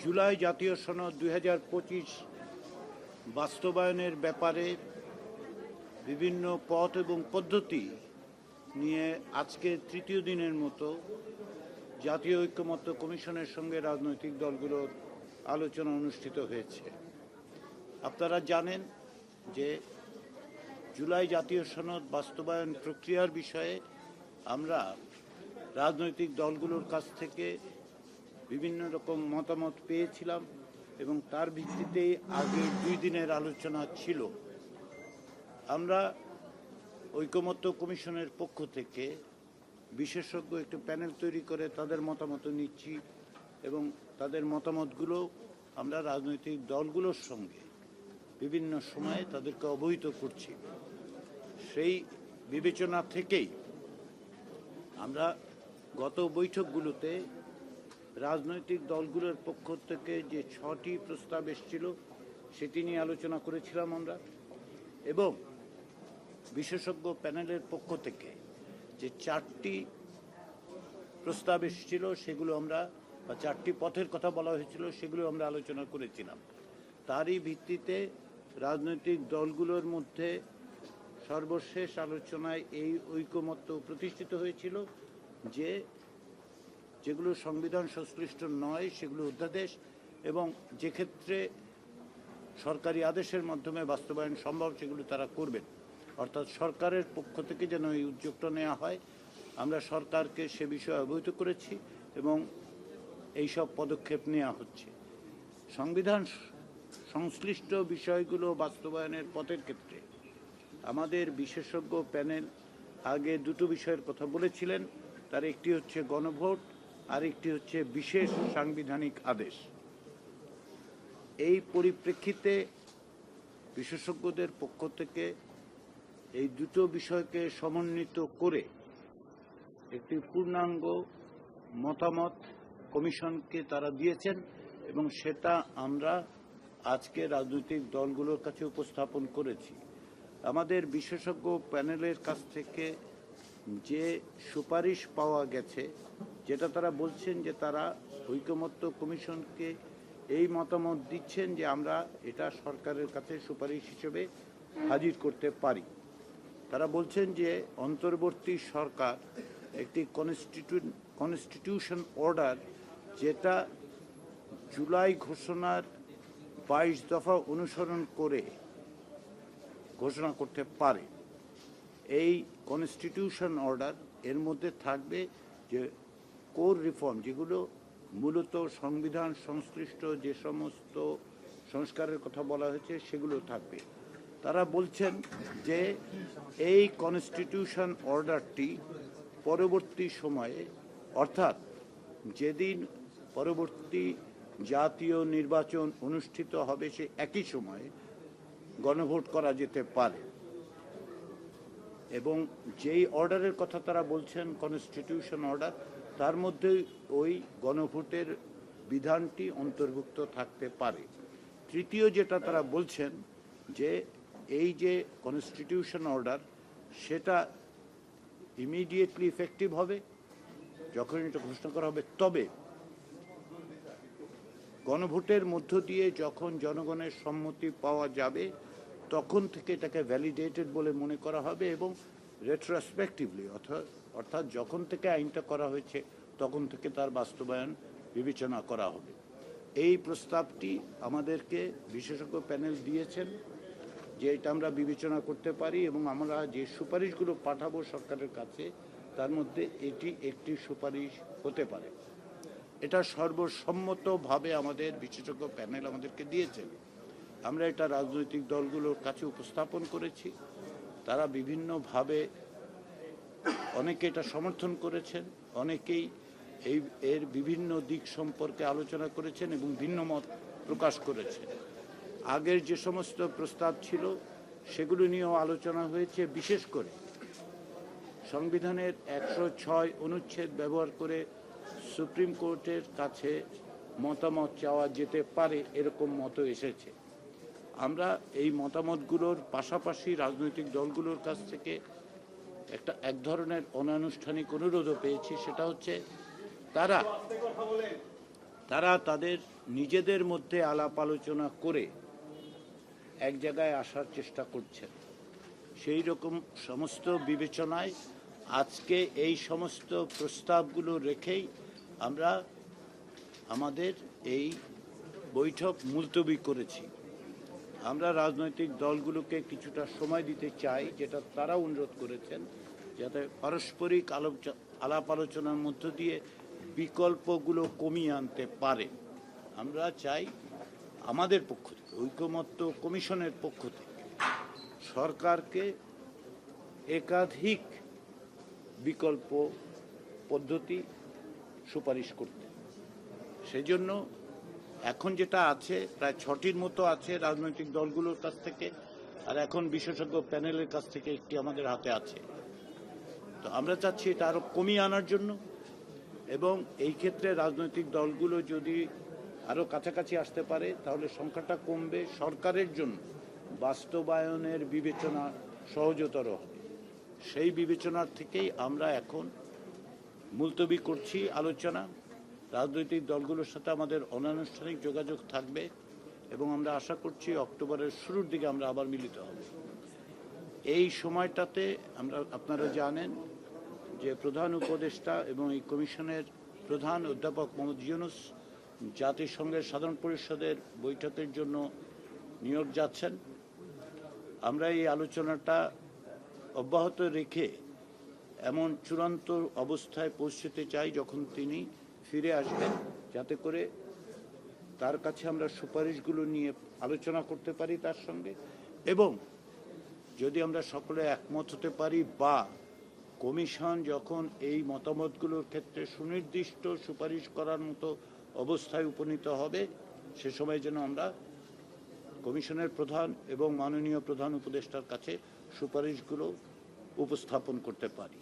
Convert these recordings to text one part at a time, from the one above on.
জুলাই জাতীয় সনদ 2025 বাস্তবায়নের ব্যাপারে বিভিন্ন পথ এবং পদ্ধতি নিয়ে আজকে তৃতীয় দিনের মতো জাতীয় ঐক্যমত্য কমিশনের সঙ্গে রাজনৈতিক দলগুলোর আলোচনা অনুষ্ঠিত হয়েছে। আপনারা জানেন যে জুলাই জাতীয় সনদ বাস্তবায়ন প্রক্রিয়ার বিষয়ে আমরা রাজনৈতিক দলগুলোর কাছ থেকে বিভিন্ন রকম মতামত পেয়েছিলাম এবং তার ভিত্তিতেই আগের 2 দিনের আলোচনা ছিল। আমরা ঐকমত্য কমিশনের পক্ষ থেকে বিশেষজ্ঞ একটি প্যানেল তৈরি করে তাদের মতামত নিচ্ছি এবং তাদের মতামতগুলো আমরা রাজনৈতিক দলগুলোর সঙ্গে বিভিন্ন সময়ে তাদেরকে অবহিত করছি। সেই বিবেচনা থেকেই আমরা গত বৈঠকগুলোতে রাজনৈতিক দলগুলোর পক্ষ থেকে যে 6টি প্রস্তাব এসেছিল সেটি নিয়ে আলোচনা করেছিলাম আমরা, এবং বিশেষজ্ঞ প্যানেলের পক্ষ থেকে যে 4টি প্রস্তাব এসেছিল সেগুলো আমরা, বা 4টি পথের কথা বলা হয়েছিল সেগুলো আমরা আলোচনা করেছিলাম। তারই ভিত্তিতে রাজনৈতিক দলগুলোর মধ্যে সর্বশেষ আলোচনায় এই ঐকমত্য প্রতিষ্ঠিত হয়েছিল যে যেগুলো সংবিধান সংশ্লিষ্ট নয় সেগুলো অধ্যাদেশ, এবং যে ক্ষেত্রে সরকারি আদেশের মাধ্যমে বাস্তবায়ন সম্ভব সেগুলো তারা করবেন। অর্থাৎ সরকারের পক্ষ থেকে যেন এই উদ্যোগটা নেওয়া হয়, আমরা সরকারকে সে বিষয়ে অবহিত করেছি এবং এই সব পদক্ষেপ নেওয়া হচ্ছে। সংবিধান সংশ্লিষ্ট বিষয়গুলো বাস্তবায়নের পথের ক্ষেত্রে আমাদের বিশেষজ্ঞ প্যানেল আগে 2টো বিষয়ের কথা বলেছিলেন। তার একটি হচ্ছে গণভোট, আর একটি হচ্ছে বিশেষ সাংবিধানিক আদেশ। এই পরিপ্রেক্ষিতে বিশেষজ্ঞদের পক্ষ থেকে এই 2টো বিষয়কে সমন্বিত করে একটি পূর্ণাঙ্গ মতামত কমিশনকে তারা দিয়েছেন এবং সেটা আমরা আজকে রাজনৈতিক দলগুলোর কাছে উপস্থাপন করেছি। আমাদের বিশেষজ্ঞ প্যানেলের কাছ থেকে যে সুপারিশ পাওয়া গেছে, যেটা তারা বলছেন যে তারা ঐকমত্য কমিশনকে এই মতামত দিচ্ছেন যে আমরা এটা সরকারের কাছে সুপারিশ হিসেবে হাজির করতে পারি। তারা বলছেন যে অন্তর্বর্তী সরকার একটি কনস্টিটিউশন অর্ডার, যেটা জুলাই ঘোষণার 22 দফা অনুসরণ করে ঘোষণা করতে পারে। এই কনস্টিটিউশন অর্ডার এর মধ্যে থাকবে যে কোর রিফর্ম, যেগুলো মূলত সংবিধান সংশ্লিষ্ট যে সমস্ত সংস্কারের কথা বলা হয়েছে সেগুলো থাকবে। তারা বলছেন যে এই কনস্টিটিউশন অর্ডারটি পরবর্তী সময়ে, অর্থাৎ যেদিন পরবর্তী জাতীয় নির্বাচন অনুষ্ঠিত হবে সে একই সময়ে গণভোট করা যেতে পারে, এবং যেই অর্ডারের কথা তারা বলছেন কনস্টিটিউশন অর্ডার, তার মধ্যে ওই গণভোটের বিধানটি অন্তর্ভুক্ত থাকতে পারে। তৃতীয় যেটা তারা বলছেন যে এই যে কনস্টিটিউশন অর্ডার সেটা ইমিডিয়েটলি ইফেক্টিভ হবে যখন এটা ঘোষণা করা হবে, তবে গণভোটের মধ্য দিয়ে যখন জনগণের সম্মতি পাওয়া যাবে তখন থেকে এটাকে ভ্যালিডেটেড বলে মনে করা হবে এবং রেট্রোস্পেক্টিভলি, অর্থাৎ যখন থেকে আইনটা করা হয়েছে তখন থেকে তার বাস্তবায়ন বিবেচনা করা হবে। এই প্রস্তাবটি আমাদেরকে বিশেষজ্ঞ প্যানেল দিয়েছেন যে এটা আমরা বিবেচনা করতে পারি, এবং আমরা যে সুপারিশগুলো পাঠাবো সরকারের কাছে তার মধ্যে এটি একটি সুপারিশ হতে পারে। এটা সর্বসম্মতভাবে আমাদের বিশেষজ্ঞ প্যানেল আমাদেরকে দিয়েছেন। আমরা এটা রাজনৈতিক দলগুলোর কাছে উপস্থাপন করেছি। তারা বিভিন্নভাবে, অনেকে এটা সমর্থন করেছেন, অনেকেই এর বিভিন্ন দিক সম্পর্কে আলোচনা করেছেন এবং ভিন্ন মত প্রকাশ করেছেন। আগের যে সমস্ত প্রস্তাব ছিল সেগুলো নিয়েও আলোচনা হয়েছে। বিশেষ করে সংবিধানের 106 অনুচ্ছেদ ব্যবহার করে সুপ্রিম কোর্টের কাছে মতামত চাওয়া যেতে পারে, এরকম মত এসেছে। আমরা এই মতামতগুলোর পাশাপাশি রাজনৈতিক দলগুলোর কাছ থেকে এক ধরনের অনানুষ্ঠানিক অনুরোধও পেয়েছি। সেটা হচ্ছে তারা তারা তাদের নিজেদের মধ্যে আলাপ আলোচনা করে এক জায়গায় আসার চেষ্টা করছেন। সেই রকম সমস্ত বিবেচনায় আজকে এই সমস্ত প্রস্তাবগুলো রেখেই আমরা আমাদের এই বৈঠক মুলতবি করেছি। আমরা রাজনৈতিক দলগুলোকে কিছুটা সময় দিতে চাই, যেটা তারা অনুরোধ করেছেন, যাতে পারস্পরিক আলাপ আলোচনার মধ্য দিয়ে বিকল্পগুলো কমিয়ে আনতে পারে। আমরা চাই আমাদের পক্ষ থেকে, ঐকমত্য কমিশনের পক্ষ থেকে সরকারকে একাধিক বিকল্প পদ্ধতি সুপারিশ করতে। সেজন্য এখন যেটা আছে প্রায় 6টির মতো আছে রাজনৈতিক দলগুলোর কাছ থেকে, আর এখন বিশেষজ্ঞ প্যানেলের কাছ থেকে একটি আমাদের হাতে আছে। তো আমরা চাচ্ছি এটা আরো কমিয়ে আনার জন্য, এবং এই ক্ষেত্রে রাজনৈতিক দলগুলো যদি আরো কাছাকাছি আসতে পারে তাহলে সংখ্যাটা কমবে, সরকারের জন্য বাস্তবায়নের বিবেচনা সহজতর হবে। সেই বিবেচনার থেকেই আমরা এখন মুলতবি করছি আলোচনা। রাজনৈতিক দলগুলোর সাথে আমাদের অনানুষ্ঠানিক যোগাযোগ থাকবে এবং আমরা আশা করছি অক্টোবরের শুরুর দিকে আমরা আবার মিলিত হব। এই সময়টাতে আপনারা জানেন যে প্রধান উপদেষ্টা এবং এই কমিশনের প্রধান অধ্যাপক মোহাম্মদ ইউনূস জাতিসংঘের সাধারণ পরিষদের বৈঠকের জন্য নিউ ইয়র্ক যাচ্ছেন। আমরা এই আলোচনাটা অব্যাহত রেখে এমন চূড়ান্ত অবস্থায় পৌঁছতে চাই যখন তিনি ফিরে আসবেন, যাতে করে তার কাছে আমরা সুপারিশগুলো নিয়ে আলোচনা করতে পারি তার সঙ্গে, এবং যদি আমরা সকলে একমত হতে পারি বা কমিশন যখন এই মতামতগুলোর ক্ষেত্রে সুনির্দিষ্ট সুপারিশ করার মতো অবস্থায় উপনীত হবে, সে সময় যেন আমরা কমিশনের প্রধান এবং মাননীয় প্রধান উপদেষ্টার কাছে সুপারিশগুলো উপস্থাপন করতে পারি।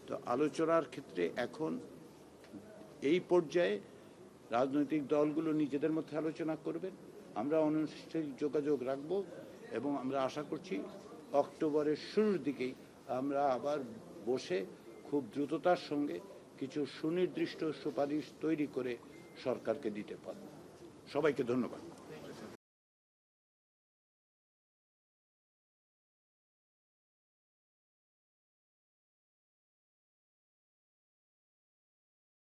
তো আলোচনার ক্ষেত্রে এখন এই পর্যায়ে রাজনৈতিক দলগুলো নিজেদের মধ্যে আলোচনা করবেন, আমরা অনানুষ্ঠানিক যোগাযোগ রাখব এবং আমরা আশা করছি অক্টোবরের শুরুর দিকেই আমরা আবার বসে খুব দ্রুততার সঙ্গে কিছু সুনির্দিষ্ট সুপারিশ তৈরি করে সরকারকে দিতে পারব। সবাইকে ধন্যবাদ।